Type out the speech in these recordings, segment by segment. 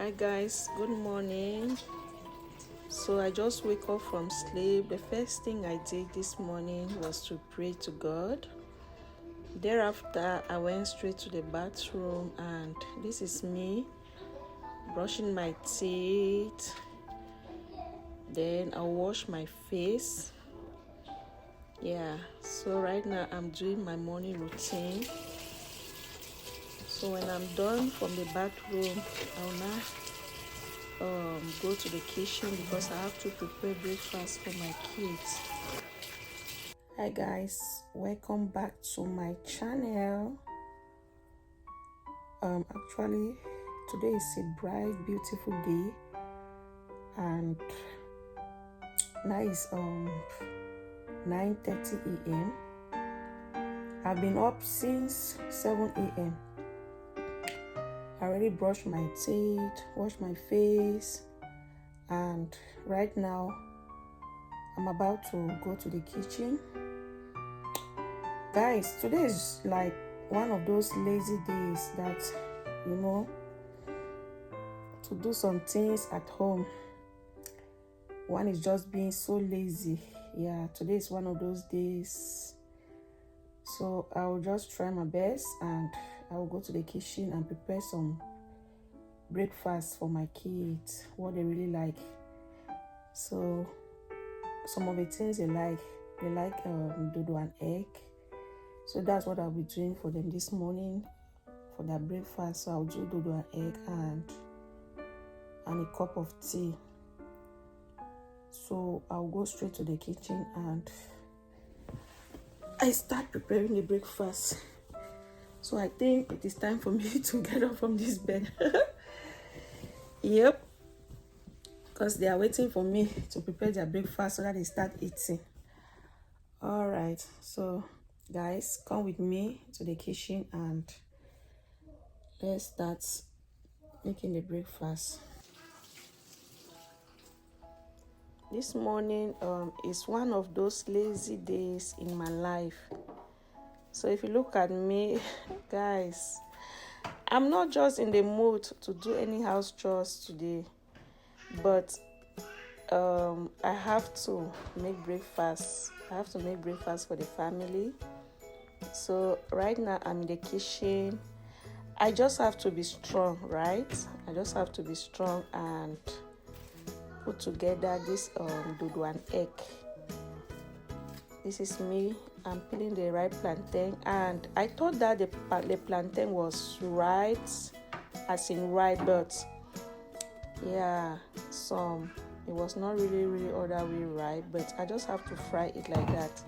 Hi guys, good morning. So I just wake up from sleep. The first thing I did this morning was to pray to God. Thereafter, I went straight to the bathroom, and this is me brushing my teeth. Then I'll wash my face. So right now I'm doing my morning routine. So when I'm done from the bathroom, I'll now go to the kitchen because I have to prepare breakfast for my kids. Hi guys, welcome back to my channel. Actually today is a bright, beautiful day, and now is 9:30 a.m. I've been up since 7 a.m. I already brushed my teeth, washed my face, and right now I'm about to go to the kitchen. Guys, today is like one of those lazy days that, to do some things at home, one is just being so lazy. Today is one of those days. So I'll just try my best and I'll go to the kitchen and prepare some breakfast for my kids, what they really like. So some of the things they like dodo and egg. So that's what I'll be doing for them this morning for their breakfast. So I'll do dodo and egg and a cup of tea. So I'll go straight to the kitchen and I start preparing the breakfast. So I think it is time for me to get up from this bed. Yep, because they are waiting for me to prepare their breakfast so that they start eating. All right, so guys, come with me to the kitchen and let's start making the breakfast. This morning is one of those lazy days in my life. So if you look at me, guys, I'm not just in the mood to do any house chores today, but I have to make breakfast. I have to make breakfast for the family. So right now I'm in the kitchen. I just have to be strong, right? I just have to be strong and put together this dodo and egg. This is me. I'm peeling the ripe plantain, and I thought that the plantain was right, as in ripe, but it was not really all that way ripe, but I just have to fry it like that.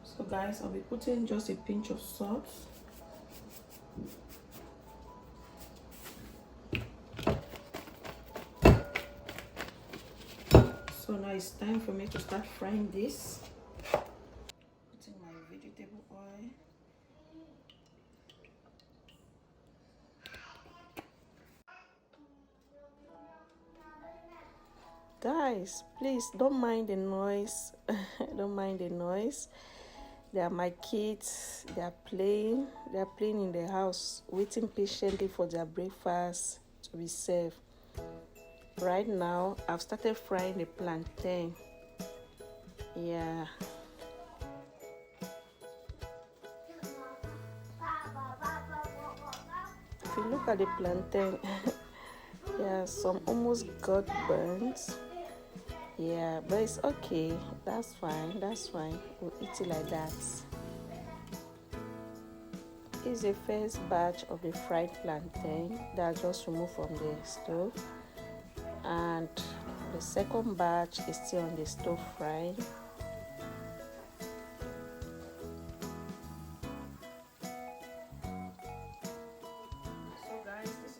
So guys, I'll be putting just a pinch of salt. So now it's time for me to start frying this. Putting my vegetable oil. Guys, please don't mind the noise. Don't mind the noise. They are my kids. They are playing in the house, waiting patiently for their breakfast to be served. Right now I've started frying the plantain. If you look at the plantain, some almost got burnt. But it's okay. That's fine. We'll eat it like that. This is the first batch of the fried plantain that I just removed from the stove, and the second batch is still on the stove frying. So guys, this is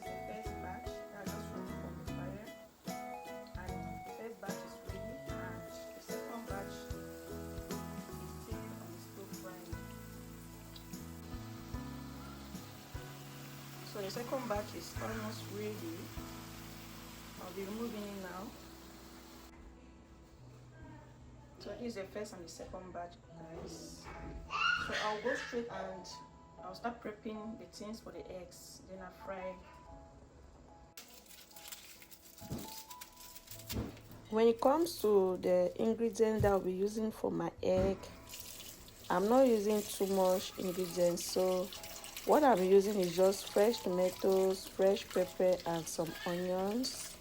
the second batch is almost ready. I'll be removing it now. So this is the first and the second batch, guys. So I'll go straight and I'll start prepping the things for the eggs, then I fry. When it comes to the ingredients that I'll be using for my egg, I'm not using too much ingredients, so what I'm using is just fresh tomatoes, fresh pepper, and some onions.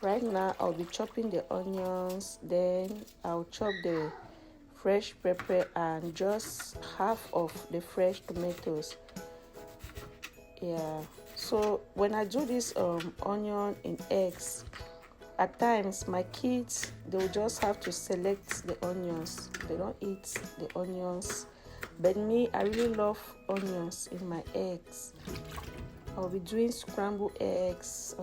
Right now I'll be chopping the onions, then I'll chop the fresh pepper and just half of the fresh tomatoes. Yeah, so when I do this onion in eggs, at times my kids, they'll just have to select the onions. They don't eat the onions, but me, I really love onions in my eggs. I'll be doing scrambled eggs.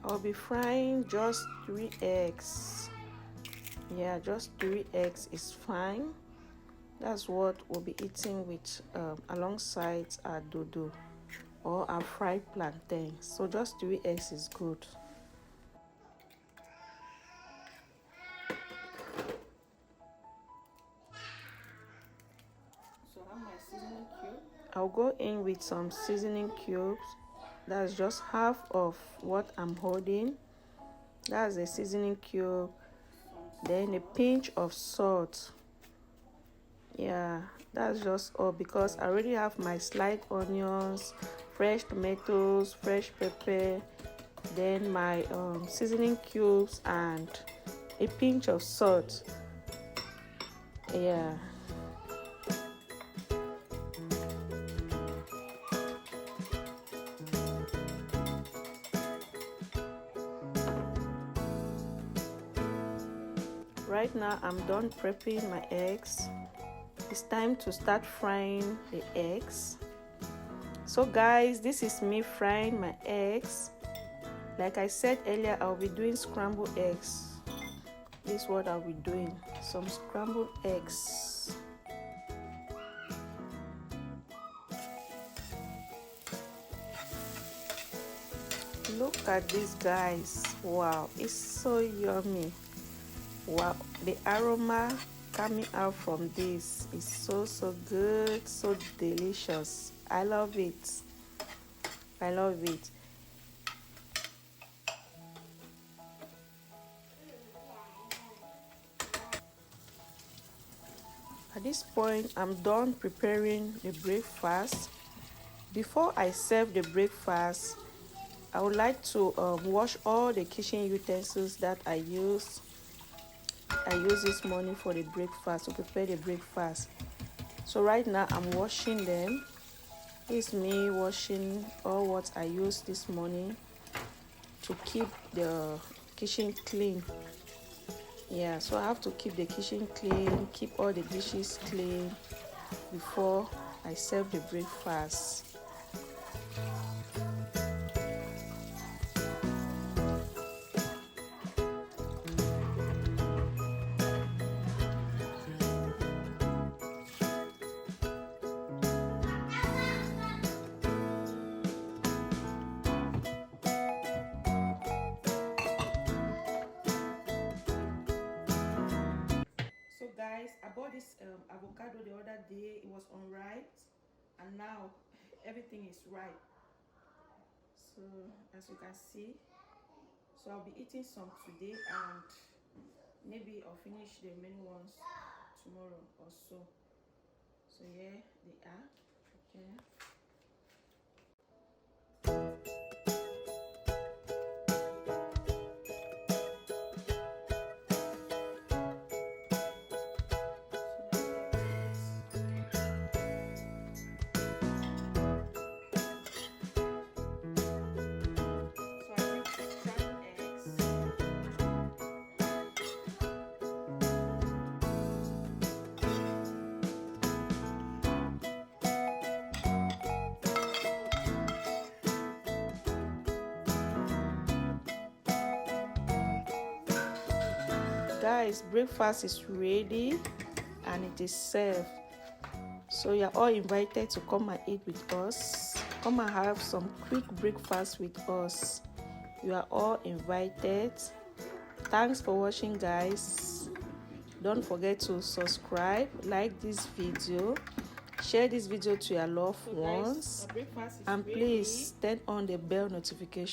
I'll be frying just 3 eggs. Yeah, just 3 eggs is fine. That's what we'll be eating with alongside our dodo or our fried plantain. So just 3 eggs is good. So I have my seasoning cube. I'll go in with some seasoning cubes. That's just half of what I'm holding. That's a seasoning cube. Then a pinch of salt. Yeah, that's just all because I already have my sliced onions, fresh tomatoes, fresh pepper, then my seasoning cubes and a pinch of salt. Yeah. Right now I'm done prepping my eggs. It's time to start frying the eggs. So guys, this is me frying my eggs. Like I said earlier, I'll be doing scrambled eggs. This is what I'll be doing, some scrambled eggs. Look at this, guys. Wow, it's so yummy. Wow, the aroma coming out from this is so good, so delicious. I love it. At this point, I'm done preparing the breakfast. Before I serve the breakfast, I would like to wash all the kitchen utensils that I use this morning for the breakfast, to prepare the breakfast. So right now I'm washing them. It's me washing all what I used this morning to keep the kitchen clean. Yeah, so I have to keep the kitchen clean, keep all the dishes clean before I serve the breakfast. So guys, I bought this avocado the other day. It was unripe, and now everything is ripe. So as you can see, so I'll be eating some today, and maybe I'll finish the remaining ones tomorrow or so. So yeah, they are. Okay. Guys, breakfast is ready and it is served. So you're all invited to come and eat with us. Come and have some quick breakfast with us. You are all invited. Thanks for watching, guys. Don't forget to subscribe, like this video, share this video to your loved ones, and please turn on the bell notification.